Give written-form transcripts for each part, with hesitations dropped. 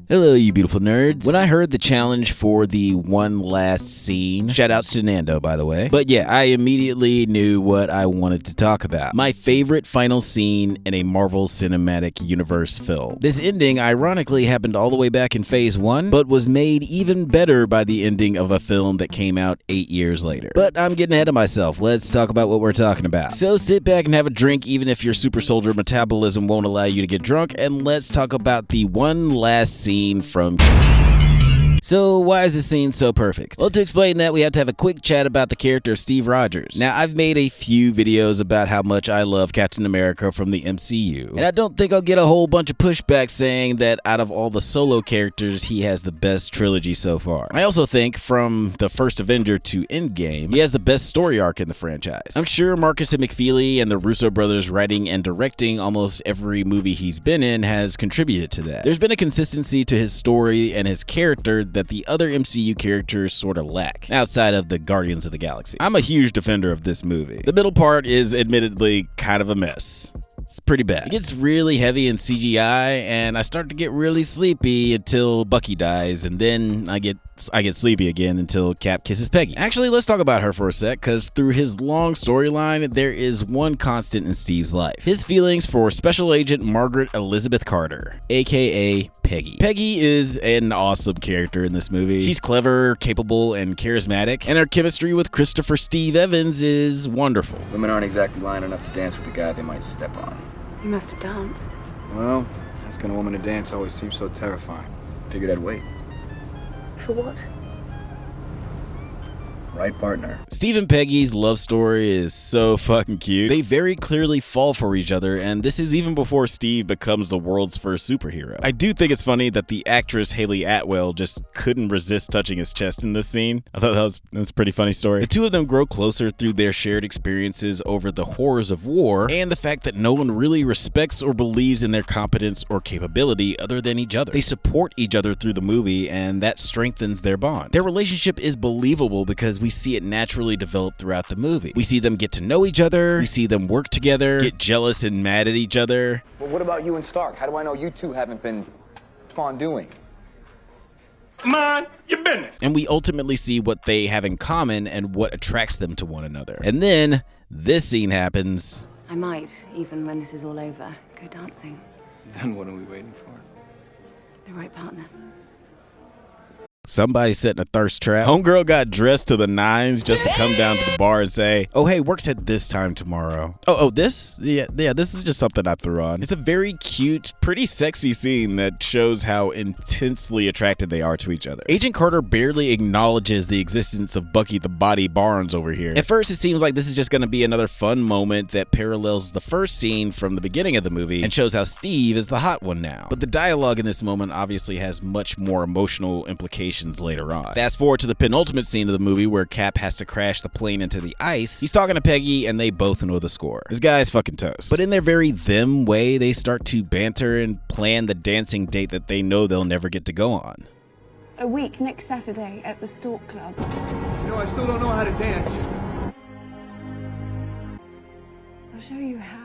Hello, you beautiful nerds. When I heard the challenge for the one last scene, shout outs to Nando, by the way. But yeah, I immediately knew what I wanted to talk about. My favorite final scene in a Marvel Cinematic Universe film. This ending, ironically, happened all the way back in Phase 1, but was made even better by the ending of a film that came out 8 years later. But I'm getting ahead of myself. Let's talk about what we're talking about. So sit back and have a drink, even if your super soldier metabolism won't allow you to get drunk, and let's talk about the one last scene from... So why is this scene so perfect? Well, to explain that, we have to have a quick chat about the character of Steve Rogers. Now, I've made a few videos about how much I love Captain America from the MCU, and I don't think I'll get a whole bunch of pushback saying that out of all the solo characters, he has the best trilogy so far. I also think from the first Avenger to Endgame, he has the best story arc in the franchise. I'm sure Marcus and McFeely and the Russo brothers writing and directing almost every movie he's been in has contributed to that. There's been a consistency to his story and his character that the other MCU characters sort of lack, outside of the Guardians of the Galaxy. I'm a huge defender of this movie. The middle part is admittedly kind of a mess. It's pretty bad. It gets really heavy in CGI, and I start to get really sleepy until Bucky dies, and then I get sleepy again until Cap kisses Peggy. Actually, let's talk about her for a sec, because through his long storyline, there is one constant in Steve's life. His feelings for Special Agent Margaret Elizabeth Carter, aka Peggy. Peggy is an awesome character in this movie. She's clever, capable, and charismatic, and her chemistry with Christopher Steve Evans is wonderful. Women aren't exactly lining up to dance with the guy they might step on. You must have danced. Well, asking a woman to dance always seems so terrifying. Figured I'd wait. For what? Right partner. Steve and Peggy's love story is so fucking cute. They very clearly fall for each other, and this is even before Steve becomes the world's first superhero. I do think it's funny that the actress Haley Atwell just couldn't resist touching his chest in this scene. I thought that's a pretty funny story. The two of them grow closer through their shared experiences over the horrors of war and the fact that no one really respects or believes in their competence or capability other than each other. They support each other through the movie, and that strengthens their bond. Their relationship is believable because we see it naturally develop throughout the movie. We see them get to know each other, we see them work together, get jealous and mad at each other. Well, what about you and Stark? How do I know you two haven't been fondling? Mind your business. And we ultimately see what they have in common and what attracts them to one another. And then this scene happens. I might, even when this is all over, go dancing. Then what are we waiting for? The right partner. Somebody setting a thirst trap. Homegirl got dressed to the nines just to come down to the bar and say, oh, hey, work's at this time tomorrow. Oh, this? Yeah, this is just something I threw on. It's a very cute, pretty sexy scene that shows how intensely attracted they are to each other. Agent Carter barely acknowledges the existence of Bucky the Body Barnes over here. At first, it seems like this is just going to be another fun moment that parallels the first scene from the beginning of the movie and shows how Steve is the hot one now. But the dialogue in this moment obviously has much more emotional implications later on. Fast forward to the penultimate scene of the movie where Cap has to crash the plane into the ice. He's talking to Peggy and they both know the score. This guy's fucking toast. But in their very them way, they start to banter and plan the dancing date that they know they'll never get to go on. A week next Saturday at the Stork Club. You know, I still don't know how to dance. I'll show you how.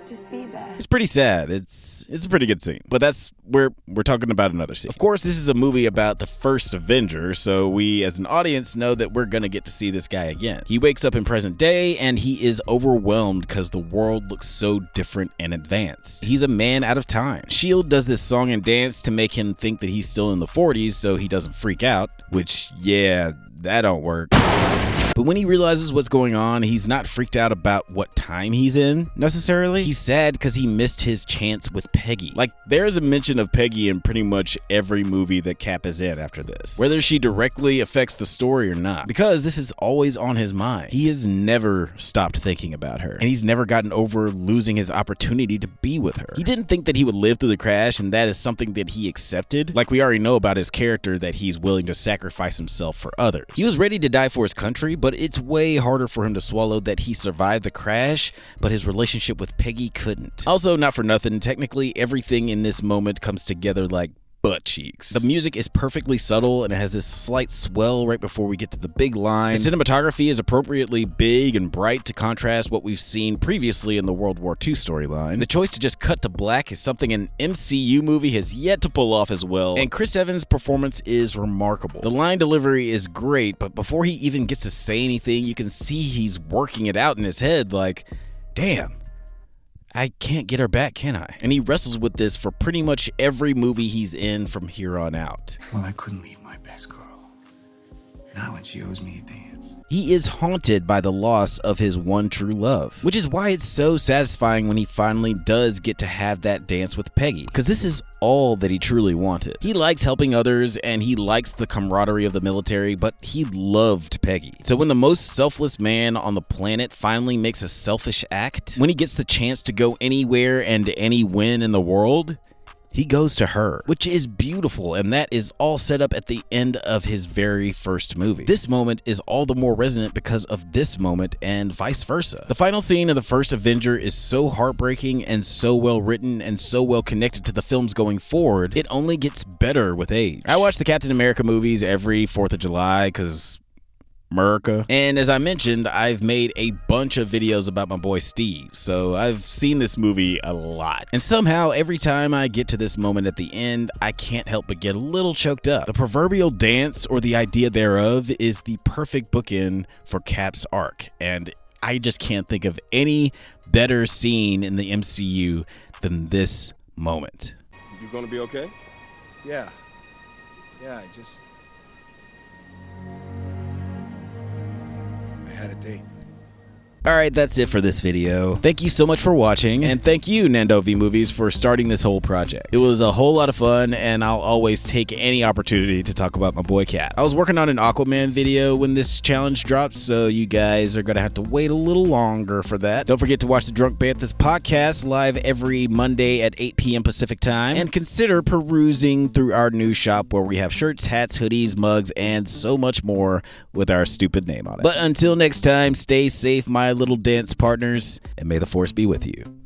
Just be there. It's pretty sad. It's a pretty good scene. But we're talking about another scene. Of course, this is a movie about the first Avenger, so we as an audience know that we're gonna get to see this guy again. He wakes up in present day and he is overwhelmed because the world looks so different and advanced. He's a man out of time. S.H.I.E.L.D. does this song and dance to make him think that he's still in the 40s so he doesn't freak out, which, yeah, that don't work. But when he realizes what's going on, he's not freaked out about what time he's in, necessarily. He's sad because he missed his chance with Peggy. Like, there's a mention of Peggy in pretty much every movie that Cap is in after this, whether she directly affects the story or not, because this is always on his mind. He has never stopped thinking about her, and he's never gotten over losing his opportunity to be with her. He didn't think that he would live through the crash, and that is something that he accepted. Like we already know about his character, that he's willing to sacrifice himself for others. He was ready to die for his country, but it's way harder for him to swallow that he survived the crash, but his relationship with Peggy couldn't. Also, not for nothing, technically everything in this moment comes together like butt cheeks. The music is perfectly subtle and it has this slight swell right before we get to the big line. The cinematography is appropriately big and bright to contrast what we've seen previously in the World War II storyline. The choice to just cut to black is something an MCU movie has yet to pull off as well, and Chris Evans' performance is remarkable. The line delivery is great, but before he even gets to say anything, you can see he's working it out in his head like, damn, I can't get her back, can I? And he wrestles with this for pretty much every movie he's in from here on out. Well, I couldn't leave my best girl. Not when she owes me a dance. He is haunted by the loss of his one true love, which is why it's so satisfying when he finally does get to have that dance with Peggy, because this is all that he truly wanted. He likes helping others and he likes the camaraderie of the military, but he loved Peggy. So when the most selfless man on the planet finally makes a selfish act, when he gets the chance to go anywhere and anywhen in the world, he goes to her, which is beautiful, and that is all set up at the end of his very first movie. This moment is all the more resonant because of this moment and vice versa. The final scene of the first Avenger is so heartbreaking and so well written and so well connected to the films going forward, it only gets better with age. I watch the Captain America movies every 4th of July because America. And as I mentioned, I've made a bunch of videos about my boy Steve, so I've seen this movie a lot. And somehow, every time I get to this moment at the end, I can't help but get a little choked up. The proverbial dance, or the idea thereof, is the perfect bookend for Cap's arc, and I just can't think of any better scene in the MCU than this moment. You gonna be okay? Yeah, I had a date. Alright, that's it for this video. Thank you so much for watching, and thank you, Nando V Movies, for starting this whole project. It was a whole lot of fun, and I'll always take any opportunity to talk about my boy Cap. I was working on an Aquaman video when this challenge dropped, so you guys are gonna have to wait a little longer for that. Don't forget to watch the Drunk Banthas podcast live every Monday at 8 p.m. Pacific time, and consider perusing through our new shop where we have shirts, hats, hoodies, mugs, and so much more with our stupid name on it. But until next time, stay safe, my little dance partners, and may the force be with you.